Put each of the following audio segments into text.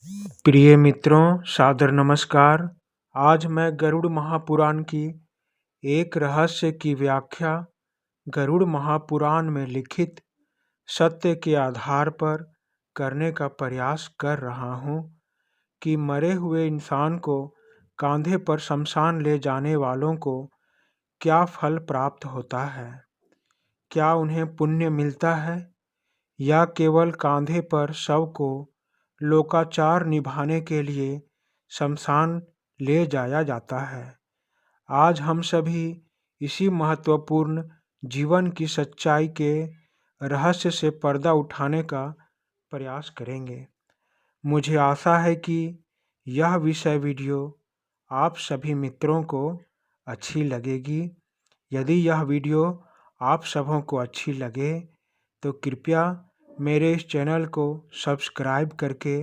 प्रिय मित्रों, सादर नमस्कार। आज मैं गरुड़ महापुराण की एक रहस्य की व्याख्या गरुड़ महापुराण में लिखित सत्य के आधार पर करने का प्रयास कर रहा हूँ कि मरे हुए इंसान को कांधे पर शमशान ले जाने वालों को क्या फल प्राप्त होता है। क्या उन्हें पुण्य मिलता है या केवल कांधे पर शव को लोकाचार निभाने के लिए शमशान ले जाया जाता है। आज हम सभी इसी महत्वपूर्ण जीवन की सच्चाई के रहस्य से पर्दा उठाने का प्रयास करेंगे। मुझे आशा है कि यह विषय वीडियो आप सभी मित्रों को अच्छी लगेगी। यदि यह वीडियो आप सबों को अच्छी लगे तो कृपया मेरे इस चैनल को सब्सक्राइब करके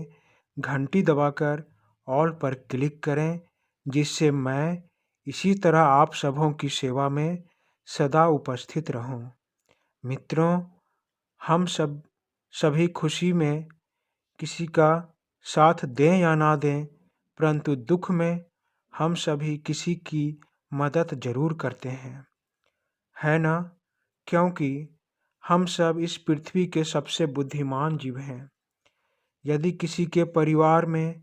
घंटी दबाकर ऑल पर क्लिक करें, जिससे मैं इसी तरह आप सबों की सेवा में सदा उपस्थित रहूं। मित्रों, हम सभी खुशी में किसी का साथ दें या ना दें, परंतु दुख में हम सभी किसी की मदद जरूर करते हैं, है ना? क्योंकि हम सब इस पृथ्वी के सबसे बुद्धिमान जीव हैं। यदि किसी के परिवार में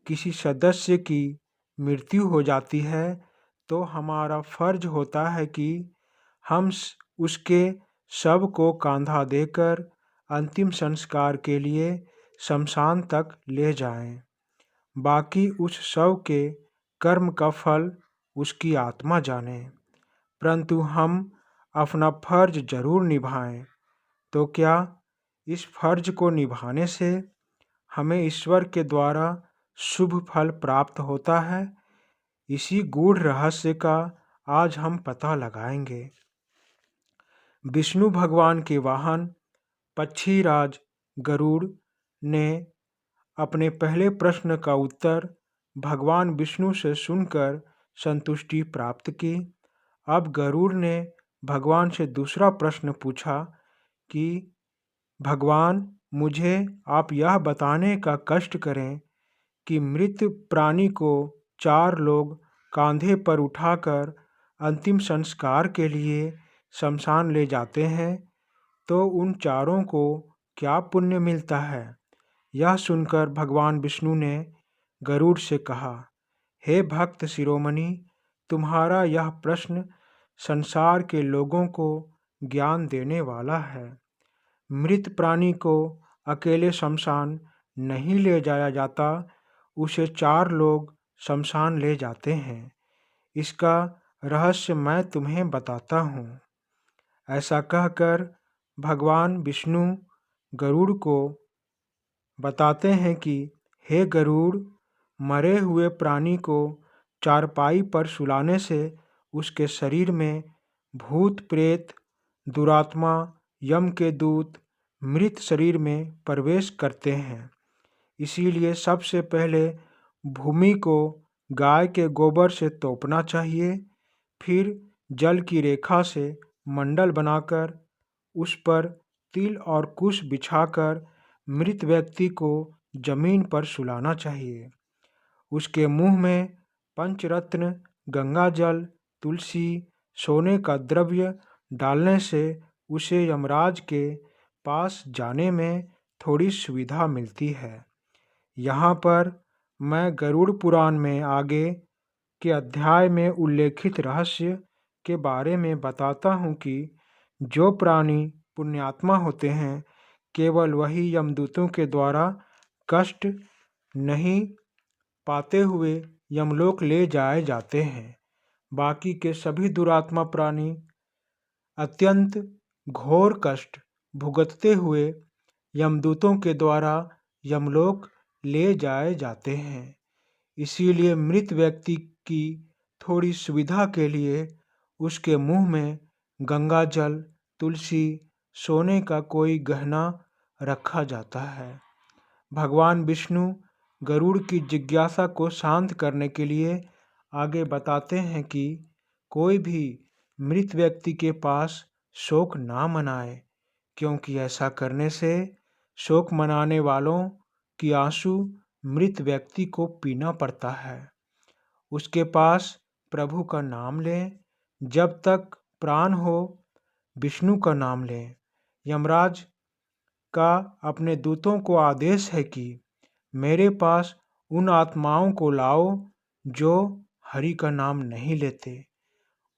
किसी सदस्य की मृत्यु हो जाती है तो हमारा फर्ज होता है कि हम उसके शव को कांधा देकर अंतिम संस्कार के लिए शमशान तक ले जाएं। बाकी उस शव के कर्म का फल उसकी आत्मा जाने, परंतु हम अपना फर्ज जरूर निभाएं। तो क्या इस फर्ज को निभाने से हमें ईश्वर के द्वारा शुभ फल प्राप्त होता है? इसी गूढ़ रहस्य का आज हम पता लगाएंगे। विष्णु भगवान के वाहन पक्षीराज गरुड़ ने अपने पहले प्रश्न का उत्तर भगवान विष्णु से सुनकर संतुष्टि प्राप्त की। अब गरुड़ ने भगवान से दूसरा प्रश्न पूछा कि भगवान, मुझे आप यह बताने का कष्ट करें कि मृत प्राणी को 4 लोग कांधे पर उठाकर अंतिम संस्कार के लिए शमशान ले जाते हैं, तो उन चारों को क्या पुण्य मिलता है? यह सुनकर भगवान विष्णु ने गरुड़ से कहा, हे भक्त शिरोमणि, तुम्हारा यह प्रश्न संसार के लोगों को ज्ञान देने वाला है। मृत प्राणी को अकेले शमशान नहीं ले जाया जाता, उसे 4 लोग शमशान ले जाते हैं। इसका रहस्य मैं तुम्हें बताता हूँ। ऐसा कहकर भगवान विष्णु गरुड़ को बताते हैं कि हे गरुड़, मरे हुए प्राणी को चारपाई पर सुलाने से उसके शरीर में भूत प्रेत, दुरात्मा, यम के दूत मृत शरीर में प्रवेश करते हैं। इसीलिए सबसे पहले भूमि को गाय के गोबर से तोपना चाहिए, फिर जल की रेखा से मंडल बनाकर उस पर तिल और कुश बिछाकर मृत व्यक्ति को जमीन पर सुलाना चाहिए। उसके मुंह में पंचरत्न, गंगा जल, तुलसी, सोने का द्रव्य डालने से उसे यमराज के पास जाने में थोड़ी सुविधा मिलती है। यहाँ पर मैं गरुड़ पुराण में आगे के अध्याय में उल्लेखित रहस्य के बारे में बताता हूँ कि जो प्राणी पुण्यात्मा होते हैं, केवल वही यमदूतों के द्वारा कष्ट नहीं पाते हुए यमलोक ले जाए जाते हैं। बाकी के सभी दुरात्मा प्राणी अत्यंत घोर कष्ट भुगतते हुए यमदूतों के द्वारा यमलोक ले जाए जाते हैं। इसीलिए मृत व्यक्ति की थोड़ी सुविधा के लिए उसके मुंह में गंगा जल, तुलसी, सोने का कोई गहना रखा जाता है। भगवान विष्णु गरुड़ की जिज्ञासा को शांत करने के लिए आगे बताते हैं कि कोई भी मृत व्यक्ति के पास शोक ना मनाए, क्योंकि ऐसा करने से शोक मनाने वालों की आंसू मृत व्यक्ति को पीना पड़ता है। उसके पास प्रभु का नाम लें, जब तक प्राण हो विष्णु का नाम लें। यमराज का अपने दूतों को आदेश है कि मेरे पास उन आत्माओं को लाओ जो हरि का नाम नहीं लेते।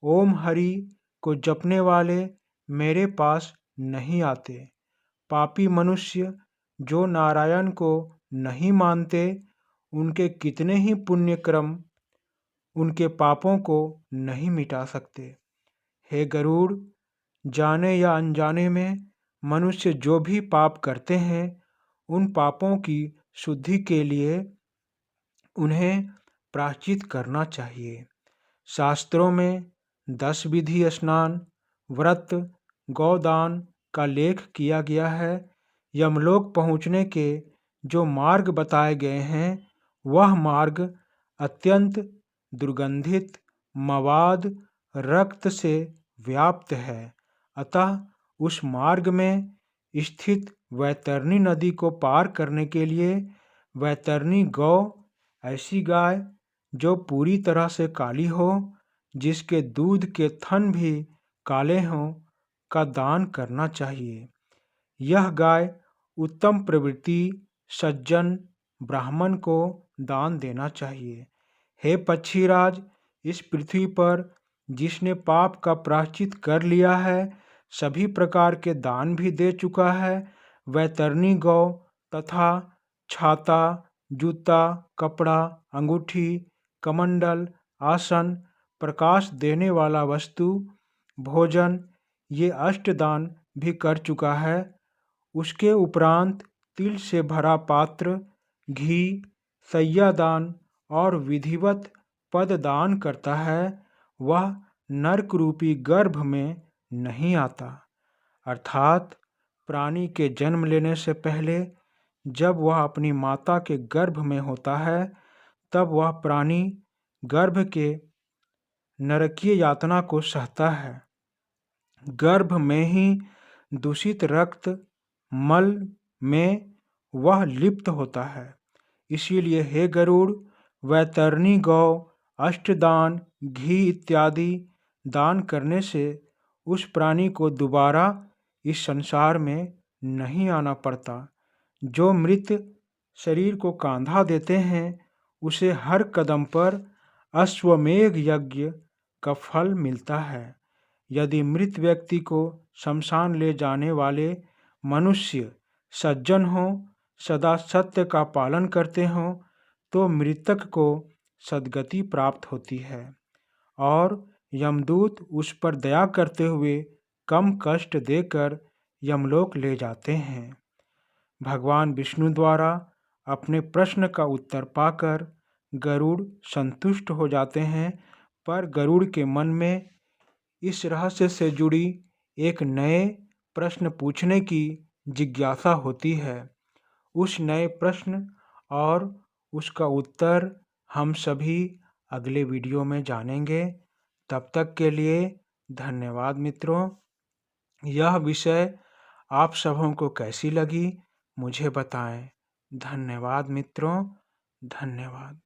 ओम हरि को जपने वाले मेरे पास नहीं आते। पापी मनुष्य जो नारायण को नहीं मानते, उनके कितने ही पुण्य कर्म उनके पापों को नहीं मिटा सकते। हे गरुड़, जाने या अनजाने में मनुष्य जो भी पाप करते हैं, उन पापों की शुद्धि के लिए उन्हें प्रायश्चित करना चाहिए। शास्त्रों में 10 विधि स्नान, व्रत, गौदान का लेख किया गया है। यमलोक पहुँचने के जो मार्ग बताए गए हैं, वह मार्ग अत्यंत दुर्गंधित, मवाद, रक्त से व्याप्त है। अतः उस मार्ग में स्थित वैतरणी नदी को पार करने के लिए वैतरणी गौ, ऐसी गाय जो पूरी तरह से काली हो, जिसके दूध के थन भी काले हों, का दान करना चाहिए। यह गाय उत्तम प्रवृत्ति सज्जन ब्राह्मण को दान देना चाहिए। हे पक्षीराज, इस पृथ्वी पर जिसने पाप का प्रायश्चित कर लिया है, सभी प्रकार के दान भी दे चुका है, वैतरणी गौ तथा छाता, जूता, कपड़ा, अंगूठी, कमंडल, आसन, प्रकाश देने वाला वस्तु, भोजन, ये अष्टदान भी कर चुका है। उसके उपरांत तिल से भरा पात्र, घी, सैयादान और विधिवत पद दान करता है, वह नरक रूपी गर्भ में नहीं आता। अर्थात प्राणी के जन्म लेने से पहले जब वह अपनी माता के गर्भ में होता है, तब वह प्राणी गर्भ के नरकीय यातना को सहता है। गर्भ में ही दूषित रक्त मल में वह लिप्त होता है। इसीलिए हे गरुड़, वैतरणी गौ, अष्टदान, घी इत्यादि दान करने से उस प्राणी को दोबारा इस संसार में नहीं आना पड़ता। जो मृत शरीर को कांधा देते हैं, उसे हर कदम पर अश्वमेध यज्ञ का फल मिलता है। यदि मृत व्यक्ति को शमशान ले जाने वाले मनुष्य सज्जन हों, सदा सत्य का पालन करते हों, तो मृतक को सद्गति प्राप्त होती है और यमदूत उस पर दया करते हुए कम कष्ट देकर यमलोक ले जाते हैं। भगवान विष्णु द्वारा अपने प्रश्न का उत्तर पाकर गरुड़ संतुष्ट हो जाते हैं, पर गरुड़ के मन में इस रहस्य से जुड़ी एक नए प्रश्न पूछने की जिज्ञासा होती है। उस नए प्रश्न और उसका उत्तर हम सभी अगले वीडियो में जानेंगे। तब तक के लिए धन्यवाद मित्रों। यह विषय आप सबों को कैसी लगी मुझे बताएं। धन्यवाद मित्रों, धन्यवाद।